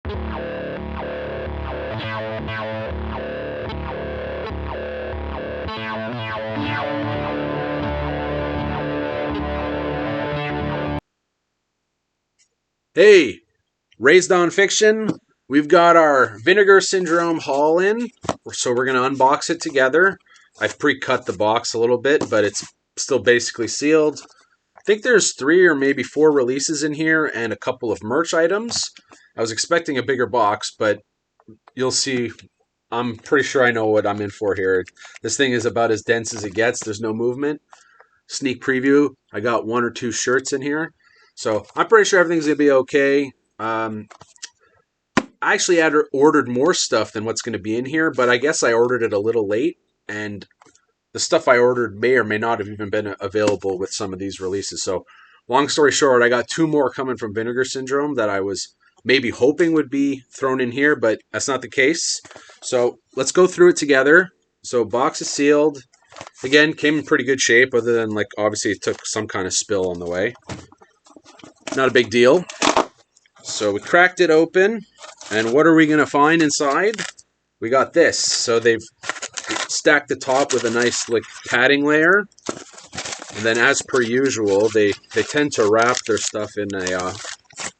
Hey, Raised on Fiction. We've got our Vinegar Syndrome haul in, so we're going to unbox it together. I've pre-cut the box a little bit, but it's still basically sealed. I think there's 3 or maybe 4 releases in here and a couple of merch items. I was expecting a bigger box, but you'll see. I'm pretty sure I know what I'm in for here. This thing is about as dense as it gets. There's no movement. Sneak preview. I got 1 or 2 shirts in here. So I'm pretty sure everything's going to be okay. I actually had ordered more stuff than what's going to be in here, but I guess I ordered it a little late, and the stuff I ordered may or may not have even been available with some of these releases. So long story short, I got 2 more coming from Vinegar Syndrome that I was maybe hoping would be thrown in here, but that's not the case. So let's go through it together. So box is sealed. Again, came in pretty good shape, other than like obviously it took some kind of spill on the way. Not a big deal. So we cracked it open, and what are we going to find inside? We got this. So they've stacked the top with a nice like padding layer, and then as per usual, they tend to wrap their stuff in a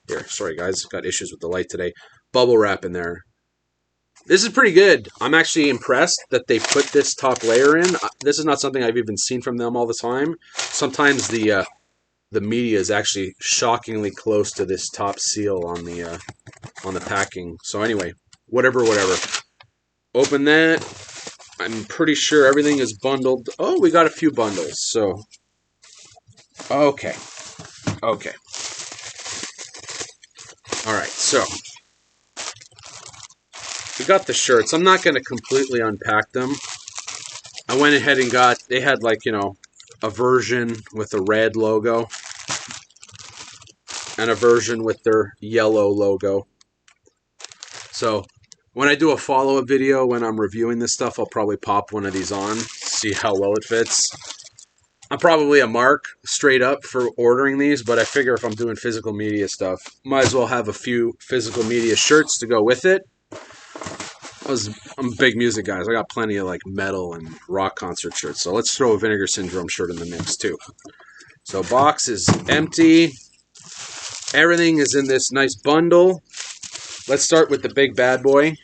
here. Sorry guys, got issues with the light today. Bubble wrap in there. This is pretty good. I'm actually impressed that they put this top layer in. This is not something I've even seen from them all the time. Sometimes the media is actually shockingly close to this top seal on the packing. So anyway, whatever. Open that. I'm pretty sure everything is bundled. Oh, we got a few bundles. So okay. All right. So we got the shirts. I'm not going to completely unpack them. I went ahead and they had like, a version with a red logo and a version with their yellow logo. So when I do a follow-up video when I'm reviewing this stuff, I'll probably pop one of these on, see how well it fits. I'm probably a mark straight up for ordering these, but I figure if I'm doing physical media stuff, might as well have a few physical media shirts to go with it. I'm big music guys. I got plenty of like metal and rock concert shirts. So let's throw a Vinegar Syndrome shirt in the mix too. So box is empty. Everything is in this nice bundle. Let's start with the big bad boy.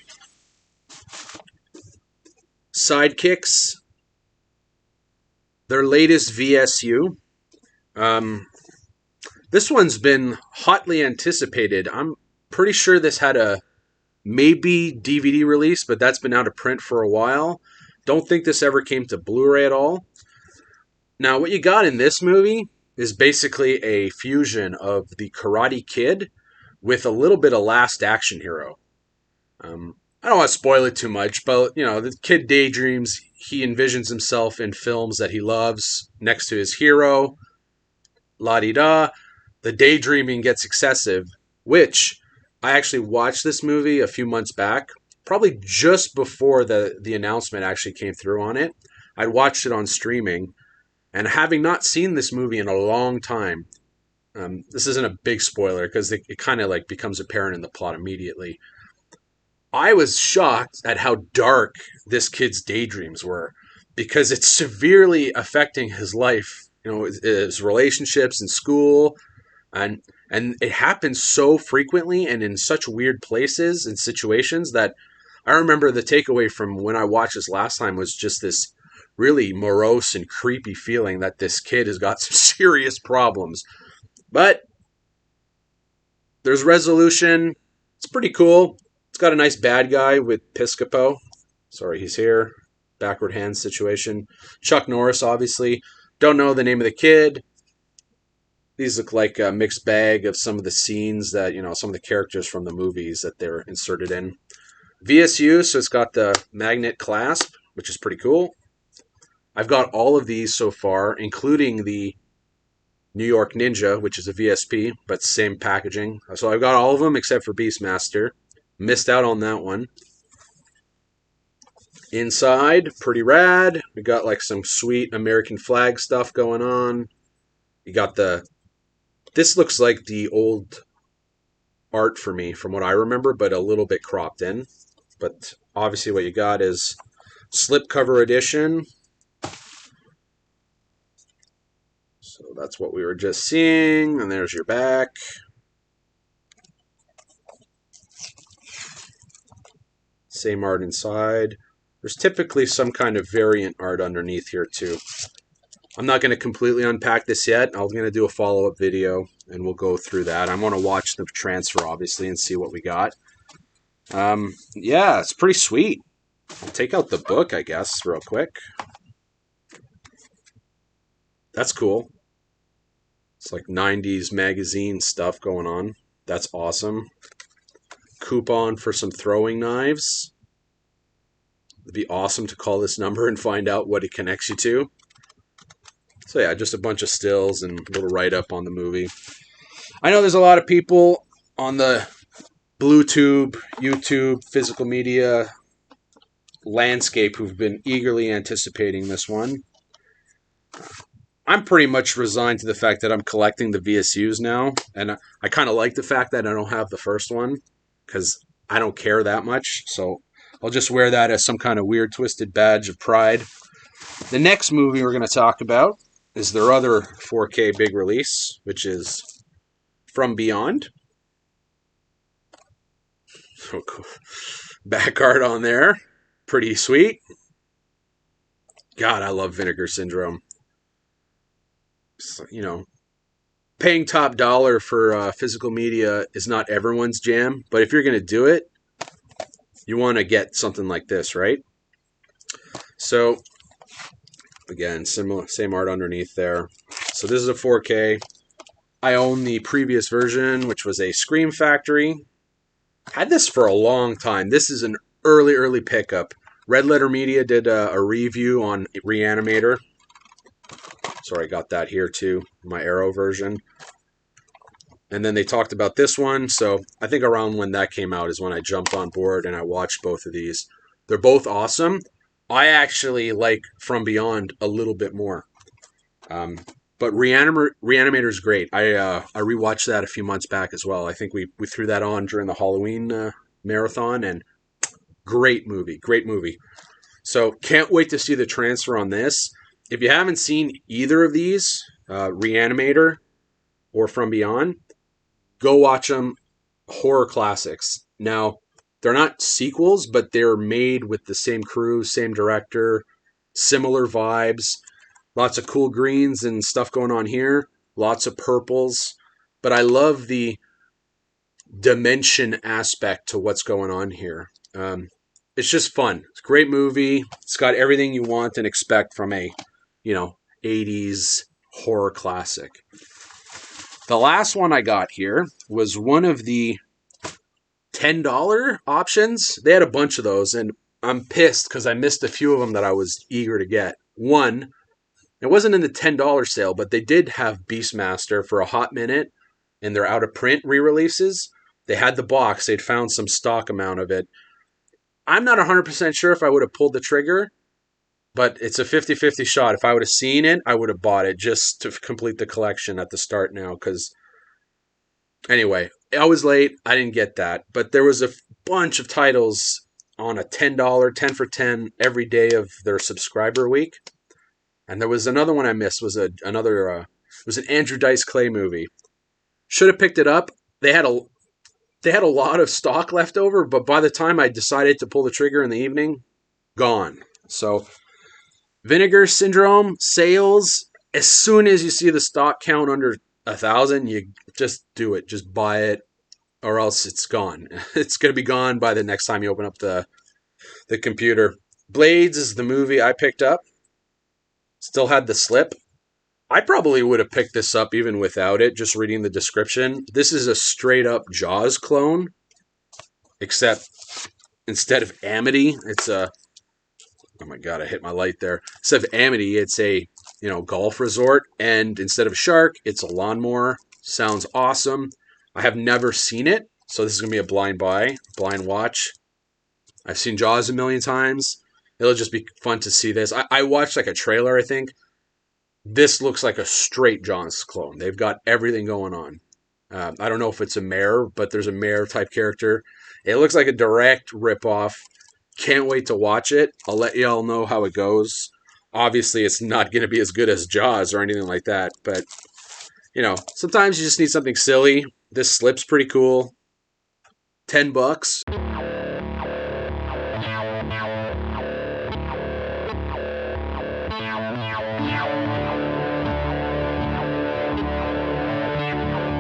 Sidekicks. Their latest VSU. This one's been hotly anticipated. I'm pretty sure this had a maybe DVD release, but that's been out of print for a while. Don't think this ever came to Blu-ray at all. Now, what you got in this movie is basically a fusion of the Karate Kid with a little bit of Last Action Hero. I don't want to spoil it too much, but, the kid daydreams. He envisions himself in films that he loves next to his hero. La-di-da. The daydreaming gets excessive, which I actually watched this movie a few months back, probably just before the announcement actually came through on it. I'd watched it on streaming, and having not seen this movie in a long time, this isn't a big spoiler because it kind of like becomes apparent in the plot immediately. I was shocked at how dark this kid's daydreams were because it's severely affecting his life, his relationships in school, and it happens so frequently and in such weird places and situations that I remember the takeaway from when I watched this last time was just this really morose and creepy feeling that this kid has got some serious problems. But there's resolution. It's pretty cool. It's got a nice bad guy with Piscopo. Sorry, he's here. Backward hand situation. Chuck Norris, obviously. Don't know the name of the kid. These look like a mixed bag of some of the scenes that, some of the characters from the movies that they're inserted in. VSU, so it's got the magnet clasp, which is pretty cool. I've got all of these so far, including the New York Ninja, which is a VSP, but same packaging. So I've got all of them except for Beastmaster. Missed out on that one. Inside, pretty rad. We got like some sweet American flag stuff going on. You got this looks like the old art for me from what I remember, but a little bit cropped in. But obviously what you got is slipcover edition. So that's what we were just seeing. And there's your back. Same art inside. There's typically some kind of variant art underneath here too. I'm not going to completely unpack this yet. I'm going to do a follow-up video, and we'll go through that. I want to watch the transfer, obviously, and see what we got. Yeah, it's pretty sweet. I'll take out the book, I guess, real quick. That's cool. It's like 90s magazine stuff going on. That's awesome. Coupon for some throwing knives. It'd be awesome to call this number and find out what it connects you to. So yeah, just a bunch of stills and a little write-up on the movie. I know there's a lot of people on the BlueTube, YouTube, physical media landscape who've been eagerly anticipating this one. I'm pretty much resigned to the fact that I'm collecting the VSUs now, and I kind of like the fact that I don't have the first one, because I don't care that much, so I'll just wear that as some kind of weird twisted badge of pride. The next movie we're going to talk about is their other 4K big release, which is From Beyond. So cool. Back art on there. Pretty sweet. God, I love Vinegar Syndrome. So, you know, paying top dollar for physical media is not everyone's jam, but if you're going to do it, you want to get something like this, right? So, again, same art underneath there. So this is a 4K. I own the previous version, which was a Scream Factory. Had this for a long time. This is an early pickup. Red Letter Media did a review on Reanimator. So I got that here too, my Arrow version. And then they talked about this one. So I think around when that came out is when I jumped on board and I watched both of these. They're both awesome. I actually like From Beyond a little bit more. But Reanimator is great. I rewatched that a few months back as well. I think we threw that on during the Halloween marathon, and great movie. So can't wait to see the transfer on this. If you haven't seen either of these, Reanimator or From Beyond, go watch them. Horror classics. Now, they're not sequels, but they're made with the same crew, same director, similar vibes. Lots of cool greens and stuff going on here. Lots of purples. But I love the dimension aspect to what's going on here. It's just fun. It's a great movie. It's got everything you want and expect from a, 80s horror classic. The last one I got here was one of the $10 options. They had a bunch of those, and I'm pissed because I missed a few of them that I was eager to get. One, it wasn't in the $10 sale, but they did have Beastmaster for a hot minute in their out-of-print re-releases. They had the box. They'd found some stock amount of it. I'm not 100% sure if I would have pulled the trigger, but it's a 50-50 shot. If I would have seen it, I would have bought it just to complete the collection at the start now. Because anyway, I was late. I didn't get that. But there was a bunch of titles on a $10, 10 for 10 every day of their subscriber week. And there was another one I missed. It was an Andrew Dice Clay movie. Should have picked it up. They had a lot of stock left over, but by the time I decided to pull the trigger in the evening, gone. So Vinegar Syndrome sales, as soon as you see the stock count under 1,000, you just do it. Just buy it, or else it's gone. It's going to be gone by the next time you open up the computer. Blades is the movie I picked up. Still had the slip. I probably would have picked this up even without it, just reading the description. This is a straight-up Jaws clone, except instead of Amity, it's a... Oh my god, I hit my light there. Instead of Amity, it's a, golf resort, and instead of a shark, it's a lawnmower. Sounds awesome. I have never seen it, so this is going to be a blind watch. I've seen Jaws a million times. It'll just be fun to see this. I watched like a trailer, I think. This looks like a straight Jaws clone. They've got everything going on. I don't know if it's a mare, but there's a mare type character. It looks like a direct ripoff. Can't wait to watch it. I'll let y'all know how it goes. Obviously, it's not going to be as good as Jaws or anything like that, but sometimes you just need something silly. This slip's pretty cool. $10.